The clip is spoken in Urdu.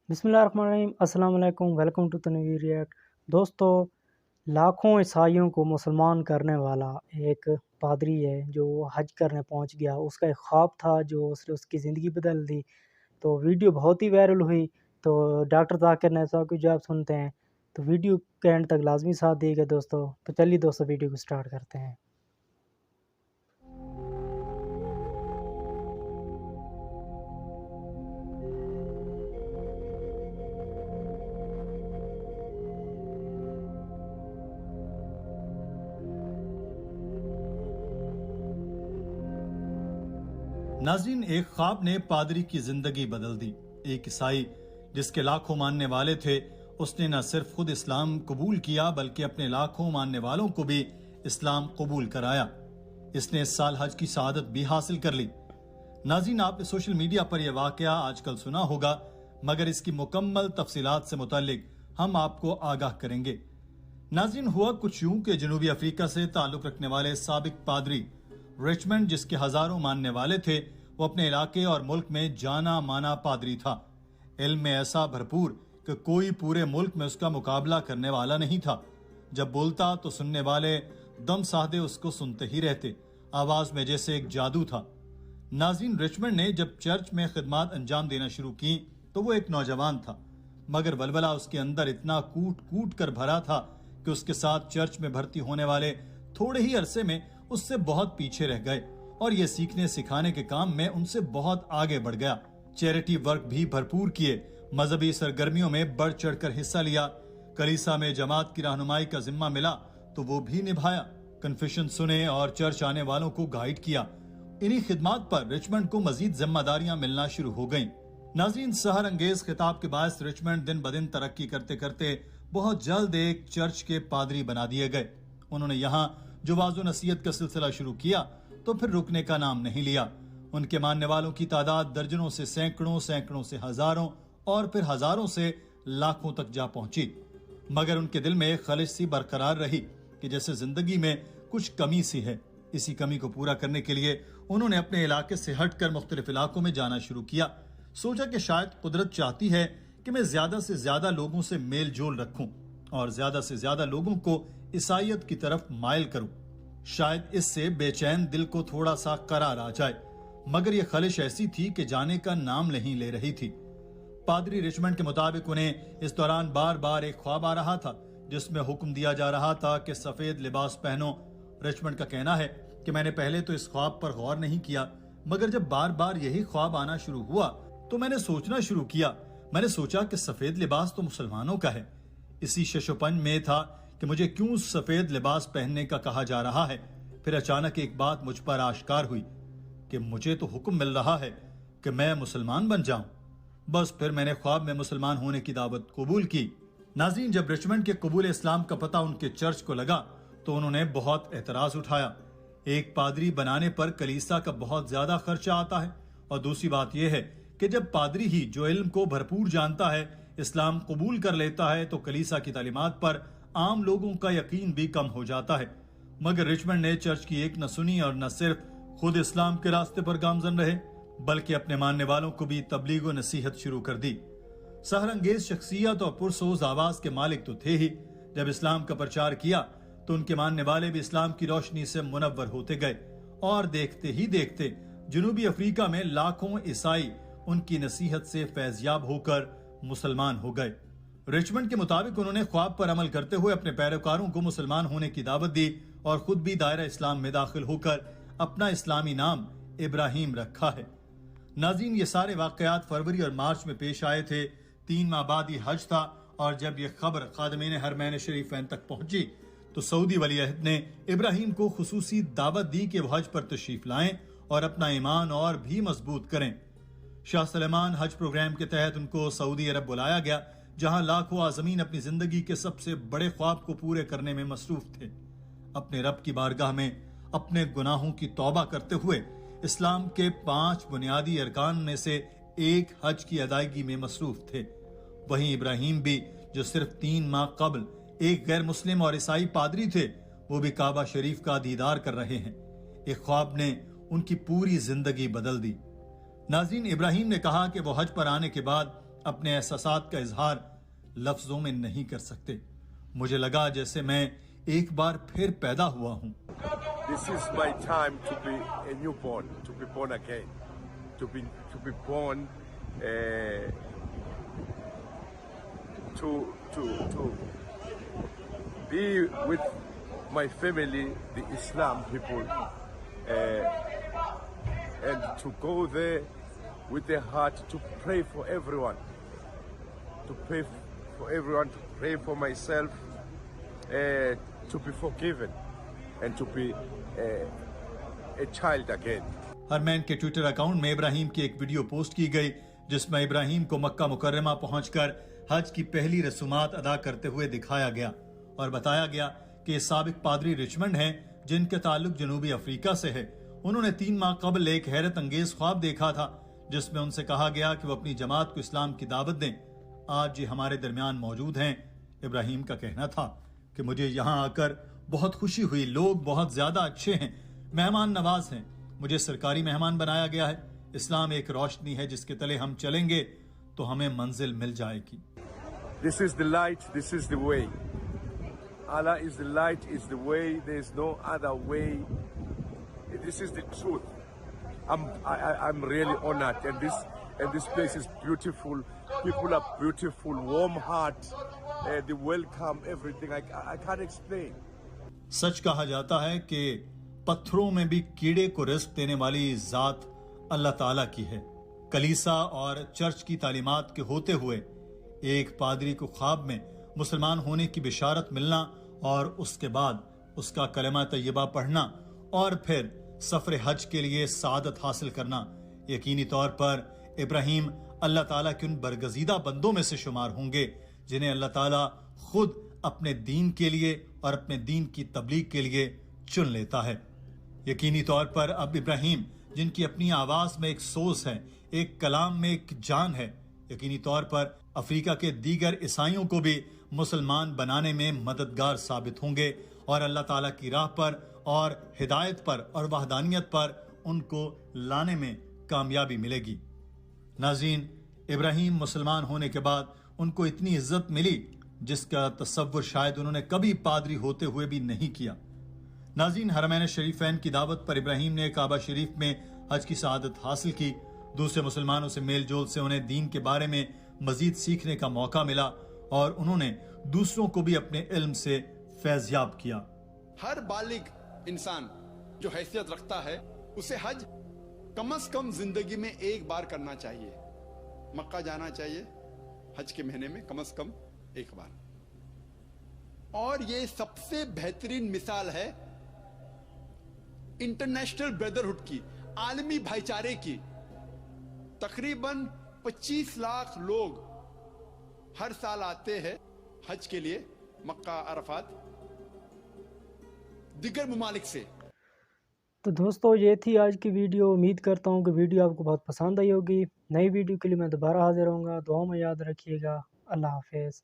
بسم اللہ الرحمن الرحیم۔ السلام علیکم، ویلکم ٹو تنویر ریئیکٹ۔ دوستو، لاکھوں عیسائیوں کو مسلمان کرنے والا ایک پادری ہے جو حج کرنے پہنچ گیا۔ اس کا ایک خواب تھا جو اس کی زندگی بدل دی۔ تو ویڈیو بہت ہی وائرل ہوئی۔ تو ڈاکٹر ذاکر نصاب کی جو آپ سنتے ہیں تو ویڈیو کے اینڈ تک لازمی ساتھ دیے گا دوستو۔ تو چلیے دوستو ویڈیو کو سٹارٹ کرتے ہیں۔ ناظرین، ایک خواب نے پادری کی زندگی بدل دی۔ ایک عیسائی جس کے لاکھوں ماننے والے تھے، اس نے نہ صرف خود اسلام قبول کیا بلکہ اپنے لاکھوں ماننے والوں کو بھی اسلام قبول کرایا۔ اس نے اس سال حج کی سعادت بھی حاصل کر لی۔ ناظرین، آپ نے سوشل میڈیا پر یہ واقعہ آج کل سنا ہوگا، مگر اس کی مکمل تفصیلات سے متعلق ہم آپ کو آگاہ کریں گے۔ ناظرین، ہوا کچھ یوں کہ جنوبی افریقہ سے تعلق رکھنے والے سابق پادری رچمنڈ، جس کے ہزاروں ماننے والے تھے، وہ اپنے علاقے اور ملک میں جانا مانا پادری تھا۔ علم میں ایسا بھرپور کہ کوئی پورے ملک میں اس کا مقابلہ کرنے والا نہیں تھا۔ جب بولتا تو سننے والے دم سادے اس کو سنتے ہی رہتے۔ آواز میں جیسے ایک جادو تھا۔ ناظرین، رچمنڈ نے جب چرچ میں خدمات انجام دینا شروع کی تو وہ ایک نوجوان تھا، مگر ولولہ اس کے اندر اتنا کوٹ کوٹ کر بھرا تھا کہ اس کے ساتھ چرچ میں بھرتی ہونے والے تھوڑے ہی عرصے میں اس سے بہت پیچھے رہ گئے اور یہ سیکھنے سکھانے کے کام میں ان سے بہت آگے بڑھ گیا۔ چیریٹی ورک بھی بھرپور کیے، مذہبی سرگرمیوں میں بڑھ چڑھ کر حصہ لیا۔ کلیسا میں جماعت کی رہنمائی کا ذمہ ملا تو وہ بھی نبھایا۔ کنفیشن سنے اور چرچ آنے والوں کو گائیڈ کیا۔ انہی خدمات پر رچمنڈ کو مزید ذمہ داریاں ملنا شروع ہو گئیں۔ ناظرین، سحر انگیز خطاب کے باعث رچمنڈ دن بدن ترقی کرتے کرتے بہت جلد ایک چرچ کے پادری بنا دیے گئے۔ انہوں نے یہاں جو واعظ و نصیحت کا سلسلہ شروع کیا تو پھر رکنے کا نام نہیں لیا۔ ان کے ماننے والوں کی تعداد درجنوں سے سینکڑوں، سینکڑوں سے ہزاروں اور پھر ہزاروں سے لاکھوں تک جا پہنچی۔ مگر ان کے دل میں ایک خلش سی برقرار رہی کہ جیسے زندگی میں کچھ کمی سی ہے۔ اسی کمی کو پورا کرنے کے لیے انہوں نے اپنے علاقے سے ہٹ کر مختلف علاقوں میں جانا شروع کیا۔ سوچا کہ شاید قدرت چاہتی ہے کہ میں زیادہ سے زیادہ لوگوں سے میل جول رکھوں اور زیادہ سے زیادہ لوگوں کو عیسائیت کی طرف مائل کروں۔ شاید اس سے بے چین دل کو تھوڑا سا قرار آ جائے، مگر یہ خلش ایسی تھی کہ جانے کا نام نہیں لے رہی تھی۔ پادری رچمنڈ کے مطابق انہیں اس دوران بار بار ایک خواب آ رہا تھا جس میں حکم دیا جا رہا تھا کہ سفید لباس پہنو۔ رچمنڈ کا کہنا ہے کہ میں نے پہلے تو اس خواب پر غور نہیں کیا، مگر جب بار بار یہی خواب آنا شروع ہوا تو میں نے سوچنا شروع کیا۔ میں نے سوچا کہ سفید لباس تو مسلمانوں کا ہے۔ اسی شش و پنج میں تھا کہ مجھے کیوں سفید لباس پہننے کا کہا جا رہا ہے۔ پھر اچانک ایک بات مجھ پر آشکار ہوئی کہ مجھے تو حکم مل رہا ہے کہ میں مسلمان بن جاؤں۔ بس پھر میں نے خواب میں مسلمان ہونے کی دعوت قبول کی۔ ناظرین، جب رچمنڈ کے قبول اسلام کا پتہ ان کے چرچ کو لگا تو انہوں نے بہت اعتراض اٹھایا۔ ایک پادری بنانے پر کلیسا کا بہت زیادہ خرچہ آتا ہے، اور دوسری بات یہ ہے کہ جب پادری ہی جو علم کو بھرپور جانتا ہے اسلام قبول کر لیتا ہے تو کلیسا کی تعلیمات پر عام لوگوں کا یقین بھی کم ہو جاتا ہے۔ مگر رچمنڈ نے چرچ کی ایک نہ سنی اور نہ صرف خود اسلام کے راستے پر گامزن رہے بلکہ اپنے ماننے والوں کو بھی تبلیغ و نصیحت شروع کر دی۔ سحر انگیز شخصیت اور پرسوز آواز کے مالک تو تھے ہی۔ جب اسلام کا پرچار کیا تو ان کے ماننے والے بھی اسلام کی روشنی سے منور ہوتے گئے، اور دیکھتے ہی دیکھتے جنوبی افریقہ میں لاکھوں عیسائی ان کی نصیحت سے فیضیاب ہو کر مسلمان ہو گئے۔ رچمنڈ کے مطابق انہوں نے خواب پر عمل کرتے ہوئے اپنے پیروکاروں کو مسلمان ہونے کی دعوت دی اور خود بھی دائرہ اسلام میں داخل ہو کر اپنا اسلامی نام ابراہیم رکھا ہے۔ ناظرین، یہ سارے واقعات فروری اور مارچ میں پیش آئے تھے۔ 3 ماہ بعد یہ حج تھا، اور جب یہ خبر خادمین حرمین شریفین تک پہنچی تو سعودی ولی عہد نے ابراہیم کو خصوصی دعوت دی کہ وہ حج پر تشریف لائیں اور اپنا ایمان اور بھی مضبوط کریں۔ شاہ سلمان حج پروگرام کے تحت ان کو سعودی عرب بلایا گیا، جہاں لاکھوں عازمین اپنی زندگی کے سب سے بڑے خواب کو پورے کرنے میں مصروف تھے۔ اپنے رب کی بارگاہ میں اپنے گناہوں کی توبہ کرتے ہوئے اسلام کے 5 بنیادی ارکان میں سے ایک حج کی ادائیگی میں مصروف تھے۔ وہیں ابراہیم بھی، جو صرف 3 ماہ قبل ایک غیر مسلم اور عیسائی پادری تھے، وہ بھی کعبہ شریف کا دیدار کر رہے ہیں۔ ایک خواب نے ان کی پوری زندگی بدل دی۔ ناظرین، ابراہیم نے کہا کہ وہ حج پر آنے کے بعد اپنے احساسات کا اظہار لفظوں میں نہیں کر سکتے. مجھے لگا جیسے میں ایک بار پھر پیدا ہوا ہوں. This is my time to be a newborn, to be born again, to be born, to be with my family, the Islam people, and to go there with a heart to pray for everyone, to pray for myself, to be forgiven, and to be a child again. Hermann کے ٹویٹر اکاؤنٹ میں ابراہیم کی ایک ویڈیو پوسٹ کی گئی جس میں ابراہیم کو مکہ مکرمہ پہنچ کر حج کی پہلی رسومات ادا کرتے ہوئے دکھایا گیا اور بتایا گیا کہ یہ سابق پادری رچمنڈ ہیں جن کے تعلق جنوبی افریقہ سے ہے. انہوں نے 3 ماہ قبل ایک حیرت انگیز خواب دیکھا تھا جس میں ان سے کہا گیا کہ وہ اپنی جماعت کو اسلام کی دعوت دیں. آج یہ ہمارے درمیان موجود ہیں. ابراہیم کا کہنا تھا کہ مجھے یہاں آ کر بہت خوشی ہوئی. لوگ بہت زیادہ اچھے ہیں, مہمان نواز ہیں. مجھے سرکاری مہمان بنایا گیا ہے. اسلام ایک روشنی ہے جس کے تلے ہم چلیں گے تو ہمیں منزل مل جائے گی. This is the light, this is the way. Allah is the light, is the way, there is no other way. This is the truth. I'm really honored, and this place is beautiful. People are beautiful, warm heart, the welcome, everything. I can't explain. سچ کہا جاتا ہے کہ پتھروں میں بھی کیڑے کو رزق دینے والی ذات اللہ تعالیٰ کی ہے. کلیسا اور چرچ کی تعلیمات کے ہوتے ہوئے ایک پادری کو خواب میں مسلمان ہونے کی بشارت ملنا اور اس کے بعد اس کا کلمہ طیبہ پڑھنا اور پھر سفر حج کے لیے سعادت حاصل کرنا, یقینی طور پر ابراہیم اللہ تعالیٰ کے ان برگزیدہ بندوں میں سے شمار ہوں گے جنہیں اللہ تعالیٰ خود اپنے دین کے لیے اور اپنے دین کی تبلیغ کے لیے چن لیتا ہے. یقینی طور پر اب ابراہیم جن کی اپنی آواز میں ایک سوز ہے, ایک کلام میں ایک جان ہے, یقینی طور پر افریقہ کے دیگر عیسائیوں کو بھی مسلمان بنانے میں مددگار ثابت ہوں گے اور اللہ تعالیٰ کی راہ پر اور ہدایت پر اور وحدانیت پر ان کو لانے میں کامیابی ملے گی. ناظرین, ابراہیم مسلمان ہونے کے بعد ان کو اتنی عزت ملی جس کا تصور شاید انہوں نے کبھی پادری ہوتے ہوئے بھی نہیں کیا. ناظرین, حرمین شریفین کی دعوت پر ابراہیم نے کعبہ شریف میں حج کی سعادت حاصل کی. دوسرے مسلمانوں سے میل جول سے انہیں دین کے بارے میں مزید سیکھنے کا موقع ملا اور انہوں نے دوسروں کو بھی اپنے علم سے فیضیاب کیا. ہر بالغ انسان جو حیثیت رکھتا ہے اسے حج کم از کم زندگی میں ایک بار کرنا چاہیے. مکہ جانا چاہیے حج کے مہینے میں کم از کم ایک بار. اور یہ سب سے بہترین مثال ہے انٹرنیشنل بردرہڈ کی, عالمی بھائی چارے کی. تقریباً 25 لاکھ لوگ ہر سال آتے ہیں حج کے لیے مکہ عرفات دیگر ممالک سے. تو دوستو یہ تھی آج کی ویڈیو. امید کرتا ہوں کہ ویڈیو آپ کو بہت پسند آئی ہوگی. نئی ویڈیو کے لیے میں دوبارہ حاضر ہوں گا. دعاؤں میں یاد رکھیے گا. اللہ حافظ.